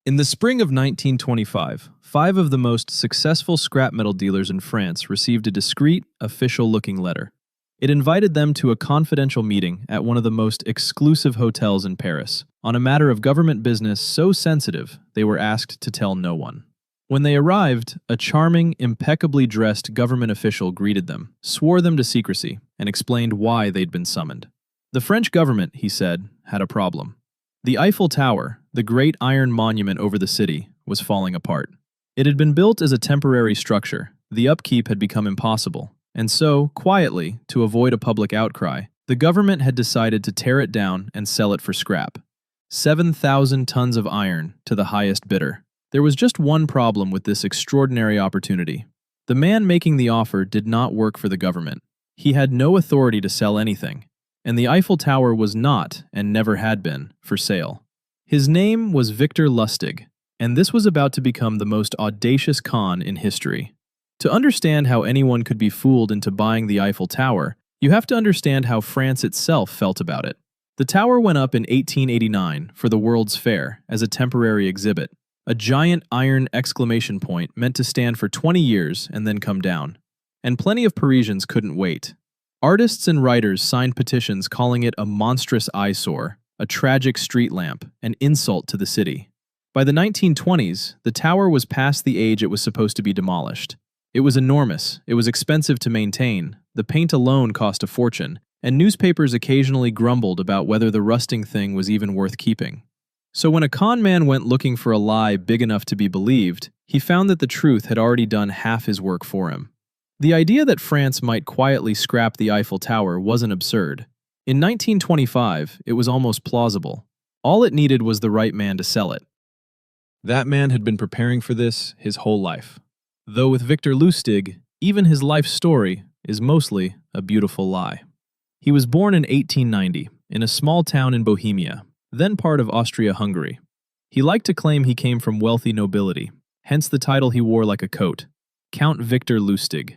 In the spring of 1925, five of the most successful scrap metal dealers in France received a discreet, official-looking letter. It invited them to a confidential meeting at one of the most exclusive hotels in Paris, on a matter of government business so sensitive they were asked to tell no one. When they arrived, a charming, impeccably dressed government official greeted them, swore them to secrecy, and explained why they'd been summoned. The French government, he said, had a problem. The Eiffel Tower, the great iron monument over the city, was falling apart. It had been built as a temporary structure. The upkeep had become impossible, and so, quietly, to avoid a public outcry, the government had decided to tear it down and sell it for scrap. 7,000 tons of iron to the highest bidder. There was just one problem with this extraordinary opportunity. The man making the offer did not work for the government. He had no authority to sell anything, and the Eiffel Tower was not, and never had been, for sale. His name was Victor Lustig, and this was about to become the most audacious con in history. To understand how anyone could be fooled into buying the Eiffel Tower, you have to understand how France itself felt about it. The tower went up in 1889 for the World's Fair as a temporary exhibit, a giant iron exclamation point meant to stand for 20 years and then come down. And plenty of Parisians couldn't wait. Artists and writers signed petitions calling it a monstrous eyesore, a tragic street lamp, an insult to the city. By the 1920s, the tower was past the age it was supposed to be demolished. It was enormous, it was expensive to maintain, the paint alone cost a fortune, and newspapers occasionally grumbled about whether the rusting thing was even worth keeping. So when a con man went looking for a lie big enough to be believed, he found that the truth had already done half his work for him. The idea that France might quietly scrap the Eiffel Tower wasn't absurd. In 1925, it was almost plausible. All it needed was the right man to sell it. That man had been preparing for this his whole life. Though with Victor Lustig, even his life story is mostly a beautiful lie. He was born in 1890 in a small town in Bohemia, then part of Austria-Hungary. He liked to claim he came from wealthy nobility, hence the title he wore like a coat, Count Victor Lustig.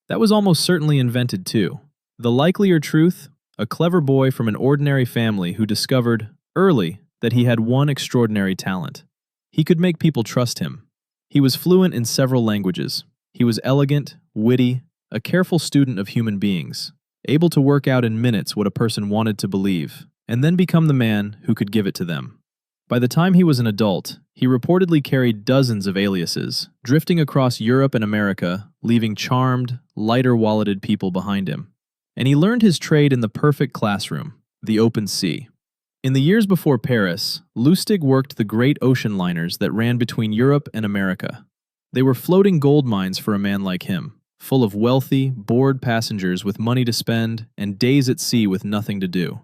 That was almost certainly invented too. The likelier truth, a clever boy from an ordinary family who discovered, early, that he had one extraordinary talent. He could make people trust him. He was fluent in several languages. He was elegant, witty, a careful student of human beings, able to work out in minutes what a person wanted to believe, and then become the man who could give it to them. By the time he was an adult, he reportedly carried dozens of aliases, drifting across Europe and America, leaving charmed, lighter-walleted people behind him. And he learned his trade in the perfect classroom, the open sea. In the years before Paris, Lustig worked the great ocean liners that ran between Europe and America. They were floating gold mines for a man like him, full of wealthy, bored passengers with money to spend and days at sea with nothing to do.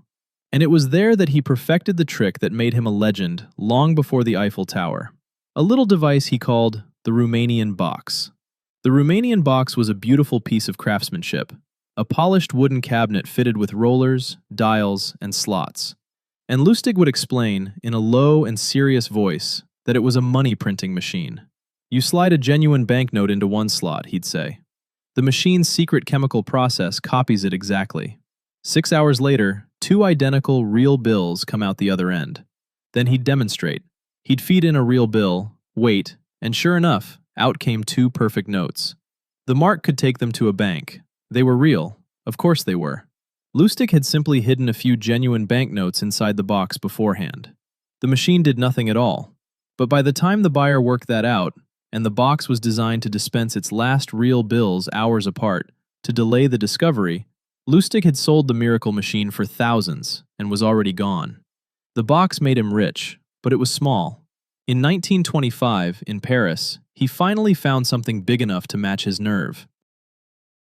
And it was there that he perfected the trick that made him a legend long before the Eiffel Tower, a little device he called the Romanian box. The Romanian box was a beautiful piece of craftsmanship, a polished wooden cabinet fitted with rollers, dials, and slots. And Lustig would explain, in a low and serious voice, that it was a money-printing machine. You slide a genuine banknote into one slot, he'd say. The machine's secret chemical process copies it exactly. 6 hours later, 2 identical real bills come out the other end. Then he'd demonstrate. He'd feed in a real bill, wait, and sure enough, out came 2 perfect notes. The mark could take them to a bank. They were real. Of course they were. Lustig had simply hidden a few genuine banknotes inside the box beforehand. The machine did nothing at all. But by the time the buyer worked that out, and the box was designed to dispense its last real bills hours apart, to delay the discovery, Lustig had sold the miracle machine for thousands and was already gone. The box made him rich, but it was small. In 1925, in Paris, he finally found something big enough to match his nerve.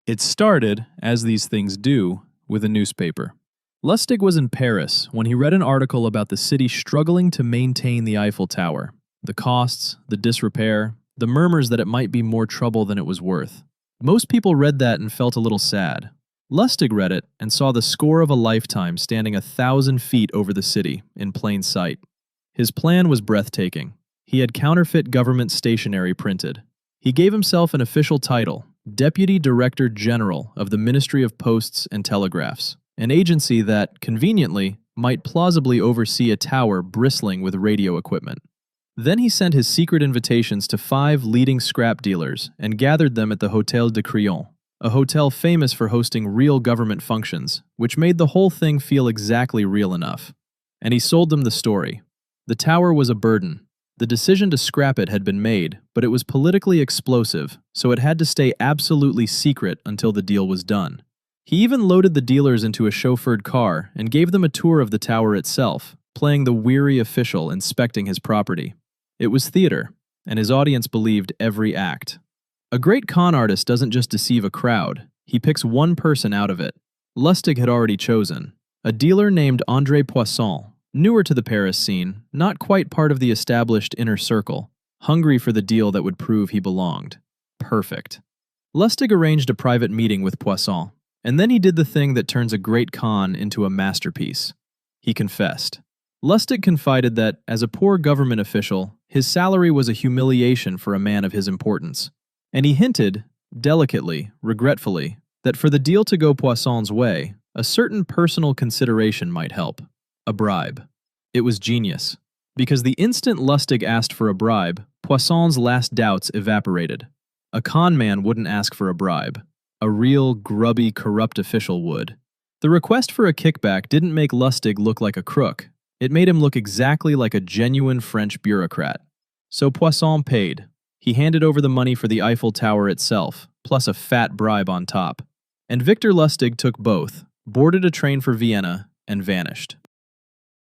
It started, as these things do, with a newspaper. Lustig was in Paris when he read an article about the city struggling to maintain the Eiffel Tower, the costs, the disrepair, the murmurs that it might be more trouble than it was worth. Most people read that and felt a little sad. Lustig read it and saw the score of a lifetime standing 1,000 feet over the city, in plain sight. His plan was breathtaking. He had counterfeit government stationery printed. He gave himself an official title, Deputy Director General of the Ministry of Posts and Telegraphs, an agency that, conveniently, might plausibly oversee a tower bristling with radio equipment. Then he sent his secret invitations to 5 leading scrap dealers and gathered them at the Hôtel de Crillon, a hotel famous for hosting real government functions, which made the whole thing feel exactly real enough. And he sold them the story. The tower was a burden. The decision to scrap it had been made, but it was politically explosive, so it had to stay absolutely secret until the deal was done. He even loaded the dealers into a chauffeured car and gave them a tour of the tower itself, playing the weary official inspecting his property. It was theater, and his audience believed every act. A great con artist doesn't just deceive a crowd, he picks one person out of it. Lustig had already chosen, a dealer named André Poisson, newer to the Paris scene, not quite part of the established inner circle, hungry for the deal that would prove he belonged. Perfect. Lustig arranged a private meeting with Poisson, and then he did the thing that turns a great con into a masterpiece. He confessed. Lustig confided that, as a poor government official, his salary was a humiliation for a man of his importance. And he hinted, delicately, regretfully, that for the deal to go Poisson's way, a certain personal consideration might help. A bribe. It was genius. Because the instant Lustig asked for a bribe, Poisson's last doubts evaporated. A con man wouldn't ask for a bribe. A real, grubby, corrupt official would. The request for a kickback didn't make Lustig look like a crook. It made him look exactly like a genuine French bureaucrat. So Poisson paid. He handed over the money for the Eiffel Tower itself, plus a fat bribe on top. And Victor Lustig took both, boarded a train for Vienna, and vanished.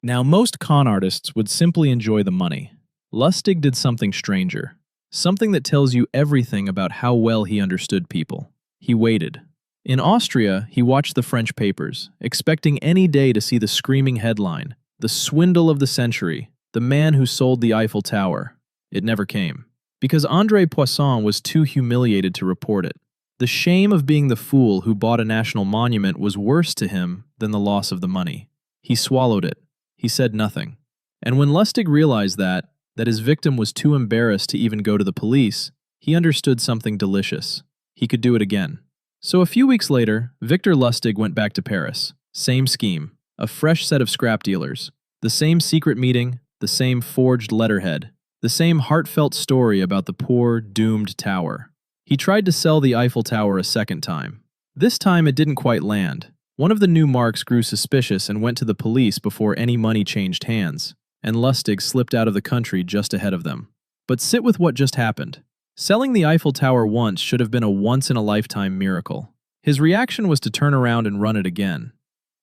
Now, most con artists would simply enjoy the money. Lustig did something stranger. Something that tells you everything about how well he understood people. He waited. In Austria, he watched the French papers, expecting any day to see the screaming headline, "The swindle of the century, the man who sold the Eiffel Tower." It never came. Because André Poisson was too humiliated to report it. The shame of being the fool who bought a national monument was worse to him than the loss of the money. He swallowed it. He said nothing. And when Lustig realized that his victim was too embarrassed to even go to the police, he understood something delicious. He could do it again. So a few weeks later, Victor Lustig went back to Paris. Same scheme. A fresh set of scrap dealers. The same secret meeting, the same forged letterhead. The same heartfelt story about the poor, doomed tower. He tried to sell the Eiffel Tower a second time. This time it didn't quite land. One of the new marks grew suspicious and went to the police before any money changed hands, and Lustig slipped out of the country just ahead of them. But sit with what just happened. Selling the Eiffel Tower once should have been a once-in-a-lifetime miracle. His reaction was to turn around and run it again.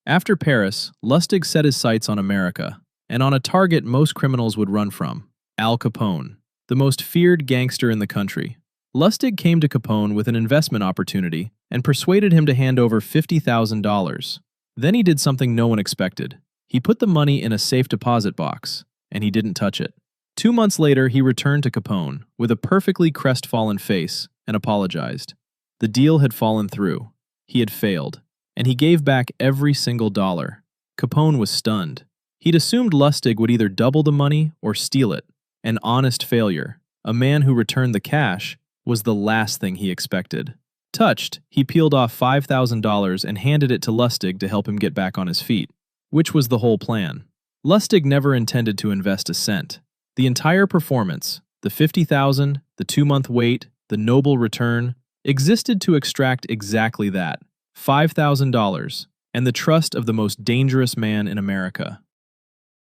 After Paris, Lustig set his sights on America, and on a target most criminals would run from. Al Capone, the most feared gangster in the country. Lustig came to Capone with an investment opportunity and persuaded him to hand over $50,000. Then he did something no one expected. He put the money in a safe deposit box, and he didn't touch it. 2 months later, he returned to Capone with a perfectly crestfallen face and apologized. The deal had fallen through. He had failed, and he gave back every single dollar. Capone was stunned. He'd assumed Lustig would either double the money or steal it. An honest failure, a man who returned the cash, was the last thing he expected. Touched, he peeled off $5,000 and handed it to Lustig to help him get back on his feet, which was the whole plan. Lustig never intended to invest a cent. The entire performance, the $50,000, the 2-month wait, the noble return, existed to extract exactly that, $5,000, and the trust of the most dangerous man in America.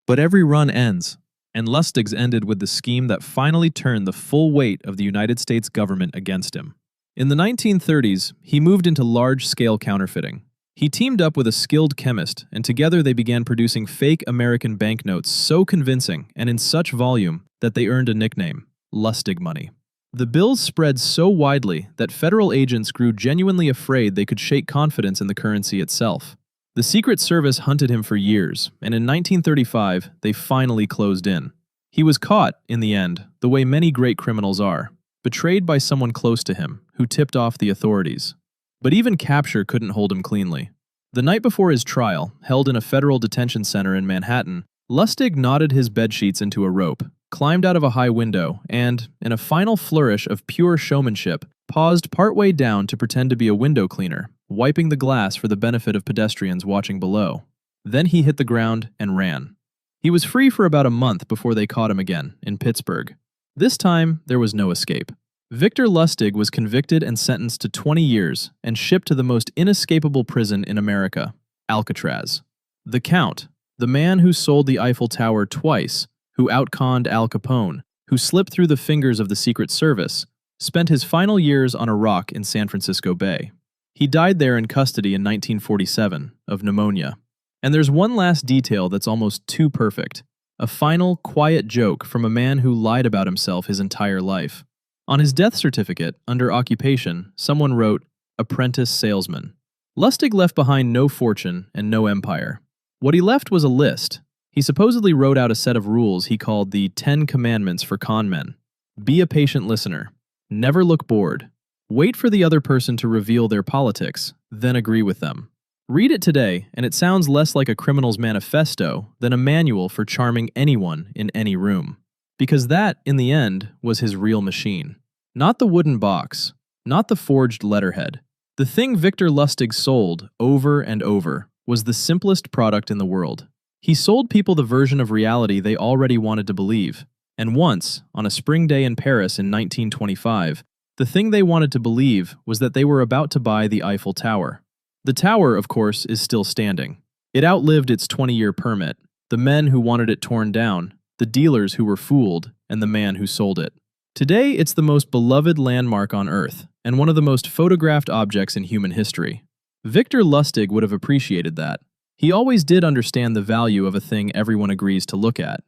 But every run ends. And Lustig's ended with the scheme that finally turned the full weight of the United States government against him. In the 1930s, he moved into large-scale counterfeiting. He teamed up with a skilled chemist, and together they began producing fake American banknotes so convincing and in such volume that they earned a nickname, Lustig money. The bills spread so widely that federal agents grew genuinely afraid they could shake confidence in the currency itself. The Secret Service hunted him for years, and in 1935, they finally closed in. He was caught, in the end, the way many great criminals are, betrayed by someone close to him, who tipped off the authorities. But even capture couldn't hold him cleanly. The night before his trial, held in a federal detention center in Manhattan, Lustig knotted his bedsheets into a rope, climbed out of a high window, and, in a final flourish of pure showmanship, paused partway down to pretend to be a window cleaner, wiping the glass for the benefit of pedestrians watching below. Then he hit the ground and ran. He was free for about a month before they caught him again, in Pittsburgh. This time, there was no escape. Victor Lustig was convicted and sentenced to 20 years and shipped to the most inescapable prison in America, Alcatraz. The Count, the man who sold the Eiffel Tower twice, who outconned Al Capone, who slipped through the fingers of the Secret Service, spent his final years on a rock in San Francisco Bay. He died there in custody in 1947 of pneumonia. And there's one last detail that's almost too perfect. A final, quiet joke from a man who lied about himself his entire life. On his death certificate, under occupation, someone wrote, "Apprentice salesman." Lustig left behind no fortune and no empire. What he left was a list. He supposedly wrote out a set of rules he called the 10 Commandments for con men. Be a patient listener. Never look bored. Wait for the other person to reveal their politics, then agree with them. Read it today, and it sounds less like a criminal's manifesto than a manual for charming anyone in any room. Because that, in the end, was his real machine. Not the wooden box, not the forged letterhead. The thing Victor Lustig sold, over and over, was the simplest product in the world. He sold people the version of reality they already wanted to believe. And once, on a spring day in Paris in 1925, the thing they wanted to believe was that they were about to buy the Eiffel Tower. The tower, of course, is still standing. It outlived its 20-year permit, the men who wanted it torn down, the dealers who were fooled, and the man who sold it. Today, it's the most beloved landmark on Earth, and one of the most photographed objects in human history. Victor Lustig would have appreciated that. He always did understand the value of a thing everyone agrees to look at.